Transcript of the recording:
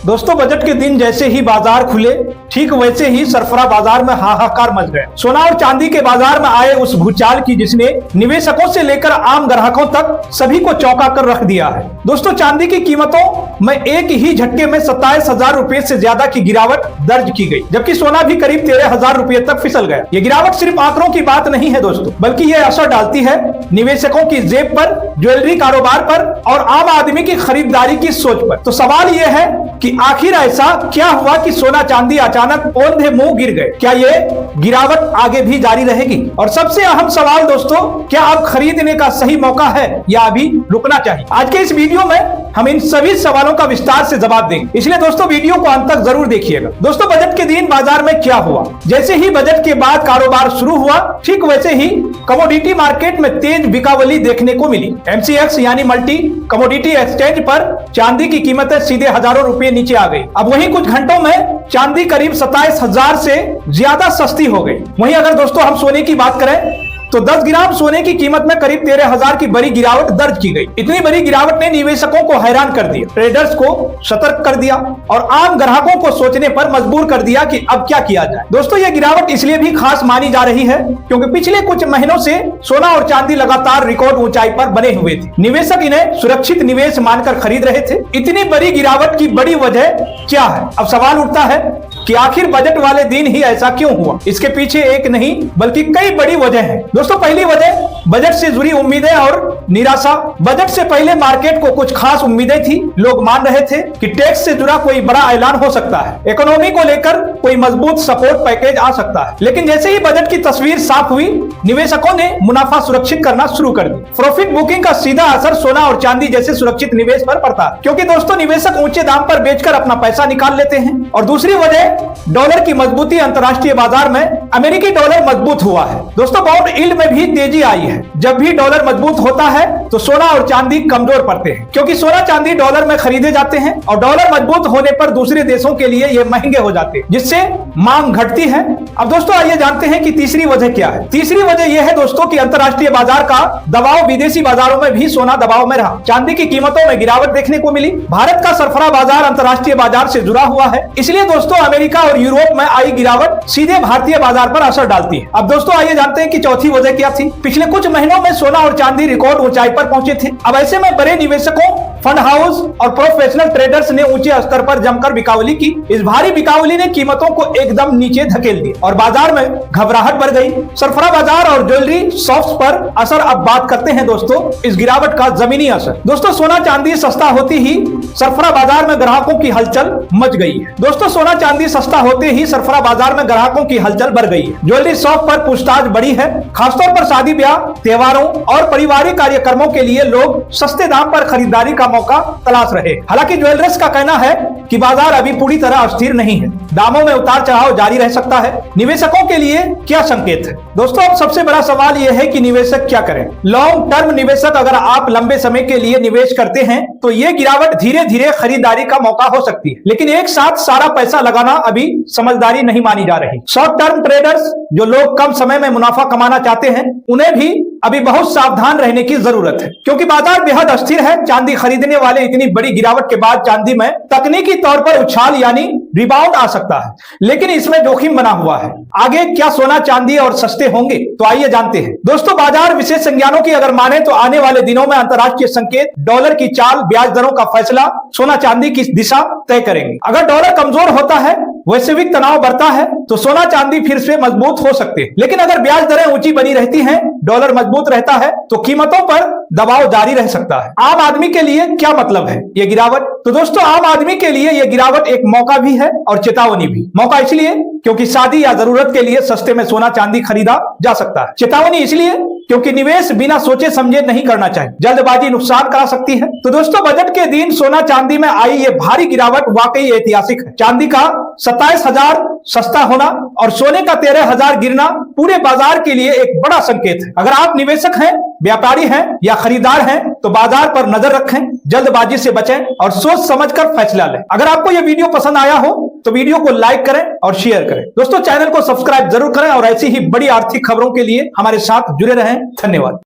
दोस्तों बजट के दिन जैसे ही बाजार खुले ठीक वैसे ही सरफरा बाजार में हाहाकार मच गया। सोना और चांदी के बाजार में आए उस भूचाल की जिसने निवेशकों से लेकर आम ग्राहकों तक सभी को चौंका कर रख दिया है। दोस्तों चांदी की कीमतों में एक ही झटके में 27,000 रुपए से ज्यादा की गिरावट दर्ज की गई, जबकि सोना भी करीब 13,000 रुपए तक फिसल गया। ये गिरावट सिर्फ आंकड़ों की बात नहीं है दोस्तों, बल्कि ये असर डालती है निवेशकों की जेब पर, ज्वेलरी कारोबार पर और आम आदमी की खरीदारी की सोच पर। तो सवाल यह है कि आखिर ऐसा क्या हुआ कि सोना चांदी अचानक औंधे मुंह गिर गए? क्या ये गिरावट आगे भी जारी रहेगी? और सबसे अहम सवाल दोस्तों, क्या अब खरीदने का सही मौका है या अभी रुकना चाहिए? आज के इस वीडियो में हम इन सभी सवालों का विस्तार से जवाब देंगे, इसलिए दोस्तों वीडियो को अंत तक जरूर देखिएगा। दोस्तों बजट के दिन बाजार में क्या हुआ? जैसे ही बजट के बाद कारोबार शुरू हुआ ठीक वैसे ही कमोडिटी मार्केट में तेज बिकावली देखने को मिली। MCX यानी मल्टी कमोडिटी एक्सचेंज पर चांदी की कीमतें सीधे हजारों रुपए नीचे आ गई। अब वहीं कुछ घंटों में चांदी करीब 27,000 से ज्यादा सस्ती हो गई। वहीं अगर दोस्तों हम सोने की बात करें तो 10 ग्राम सोने की कीमत में करीब 13,000 की बड़ी गिरावट दर्ज की गई। इतनी बड़ी गिरावट ने निवेशकों को हैरान कर दिया, ट्रेडर्स को सतर्क कर दिया और आम ग्राहकों को सोचने पर मजबूर कर दिया कि अब क्या किया जाए। दोस्तों ये गिरावट इसलिए भी खास मानी जा रही है क्योंकि पिछले कुछ महीनों से सोना और चांदी लगातार रिकॉर्ड ऊंचाई पर बने हुए थे। निवेशक इन्हें सुरक्षित निवेश मानकर खरीद रहे थे। इतनी बड़ी गिरावट की बड़ी वजह क्या है? अब सवाल उठता है कि आखिर बजट वाले दिन ही ऐसा क्यों हुआ? इसके पीछे एक नहीं बल्कि कई बड़ी वजह है। दोस्तों पहली वजह बजट से जुड़ी उम्मीदें और निराशा। बजट से पहले मार्केट को कुछ खास उम्मीदें थी। लोग मान रहे थे कि टैक्स से जुड़ा कोई बड़ा ऐलान हो सकता है, इकोनॉमी को लेकर कोई मजबूत सपोर्ट पैकेज आ सकता है। लेकिन जैसे ही बजट की तस्वीर साफ हुई निवेशकों ने मुनाफा सुरक्षित करना शुरू कर दिया। प्रॉफिट बुकिंग का सीधा असर सोना और चांदी जैसे सुरक्षित निवेश पर पड़ता है, क्योंकि दोस्तों निवेशक ऊंचे दाम पर बेचकर अपना पैसा निकाल लेते हैं। और दूसरी वजह डॉलर की मजबूती। अंतर्राष्ट्रीय बाजार में अमेरिकी डॉलर मजबूत हुआ है। दोस्तों बॉन्ड यील्ड में भी तेजी आई है। जब भी डॉलर मजबूत होता है तो सोना और चांदी कमजोर पड़ते हैं, क्योंकि सोना चांदी डॉलर में खरीदे जाते हैं और डॉलर मजबूत होने पर दूसरे देशों के लिए ये महंगे हो जाते हैं, जिससे मांग घटती है। अब दोस्तों आइए जानते हैं कि तीसरी वजह क्या है। तीसरी वजह यह है दोस्तों कि अंतर्राष्ट्रीय बाजार का दबाव। विदेशी बाजारों में भी सोना दबाव में रहा, चांदी की कीमतों में गिरावट देखने को मिली। भारत का सरफरा बाजार अंतर्राष्ट्रीय बाजार से जुड़ा हुआ है, इसलिए दोस्तों अमेरिका और यूरोप में आई गिरावट सीधे भारतीय बाजार पर असर डालती है। अब दोस्तों आइए जानते हैं कि चौथी वजह क्या थी। पिछले कुछ महीनों में सोना और चांदी रिकॉर्ड ऊंचाई पर पहुंचे थे। अब ऐसे में बड़े निवेशकों, फंड हाउस और प्रोफेशनल ट्रेडर्स ने ऊंचे स्तर पर जमकर बिकावली की। इस भारी बिकावली ने कीमतों को एकदम नीचे धकेल दिया और बाजार में घबराहट बढ़ गई। सरफरा बाजार और ज्वेलरी शॉप्स पर असर। अब बात करते हैं दोस्तों इस गिरावट का जमीनी असर। दोस्तों सोना चांदी सस्ता होती ही सरफरा बाजार में ग्राहकों की हलचल मच गई है। दोस्तों सोना चांदी सस्ता होते ही सरफरा बाजार में ग्राहकों की हलचल बढ़ गई है। ज्वेलरी शॉप पर पूछताछ बढ़ी है, खासतौर पर शादी ब्याह, त्योहारों और पारिवारिक कार्यक्रमों के लिए लोग सस्ते दाम पर खरीदारी का मौका तलाश रहे। हालांकि ज्वेलर्स का कहना है कि बाजार अभी पूरी तरह अस्थिर नहीं है, दामों में उतार चढ़ाव जारी रह सकता है। निवेशकों के लिए क्या संकेत है? दोस्तों अब सबसे बड़ा सवाल यह है कि निवेशक क्या करें। लॉन्ग टर्म निवेशक, अगर आप लंबे समय के लिए निवेश करते हैं तो यह गिरावट धीरे धीरे खरीदारी का मौका हो सकती है, लेकिन एक साथ सारा पैसा लगाना अभी समझदारी नहीं मानी जा रही। शॉर्ट टर्म ट्रेडर्स, जो लोग कम समय में मुनाफा कमाना चाहते हैं, उन्हें भी अभी बहुत सावधान रहने की जरूरत है, क्योंकि बाजार बेहद अस्थिर है। चांदी खरीदने वाले इतनी बड़ी गिरावट के बाद चांदी में तकनीकी तौर पर उछाल यानी रिबाउंड आ सकता है, लेकिन इसमें जोखिम बना हुआ है। आगे क्या सोना चांदी और सस्ते होंगे? तो आइए जानते हैं। दोस्तों बाजार विशेषज्ञों की अगर माने तो आने वाले दिनों में अंतर्राष्ट्रीय संकेत, डॉलर की चाल, ब्याज दरों का फैसला सोना चांदी की दिशा तय करेंगे। अगर डॉलर कमजोर होता है, वैश्विक तनाव बढ़ता है तो सोना चांदी फिर से मजबूत हो सकते हैं, लेकिन अगर ब्याज दरें ऊंची बनी रहती हैं, डॉलर मजबूत रहता है तो कीमतों पर दबाव जारी रह सकता है। आम आदमी के लिए क्या मतलब है ये गिरावट? तो दोस्तों आम आदमी के लिए यह गिरावट एक मौका भी है और चेतावनी भी। मौका इसलिए क्योंकि शादी या जरूरत के लिए सस्ते में सोना चांदी खरीदा जा सकता है। चेतावनी इसलिए क्योंकि निवेश बिना सोचे समझे नहीं करना चाहिए, जल्दबाजी नुकसान करा सकती है। तो दोस्तों बजट के दिन सोना चांदी में आई ये भारी गिरावट वाकई ऐतिहासिक है। चांदी का 27,000 सस्ता होना और सोने का 13,000 गिरना पूरे बाजार के लिए एक बड़ा संकेत है। अगर आप निवेशक हैं, व्यापारी हैं या खरीदार हैं तो बाजार पर नजर रखें, जल्दबाजी से बचें और सोच समझकर फैसला लें। अगर आपको यह वीडियो पसंद आया हो तो वीडियो को लाइक करें और शेयर करें। दोस्तों चैनल को सब्सक्राइब जरूर करें और ऐसी ही बड़ी आर्थिक खबरों के लिए हमारे साथ जुड़े रहें। धन्यवाद।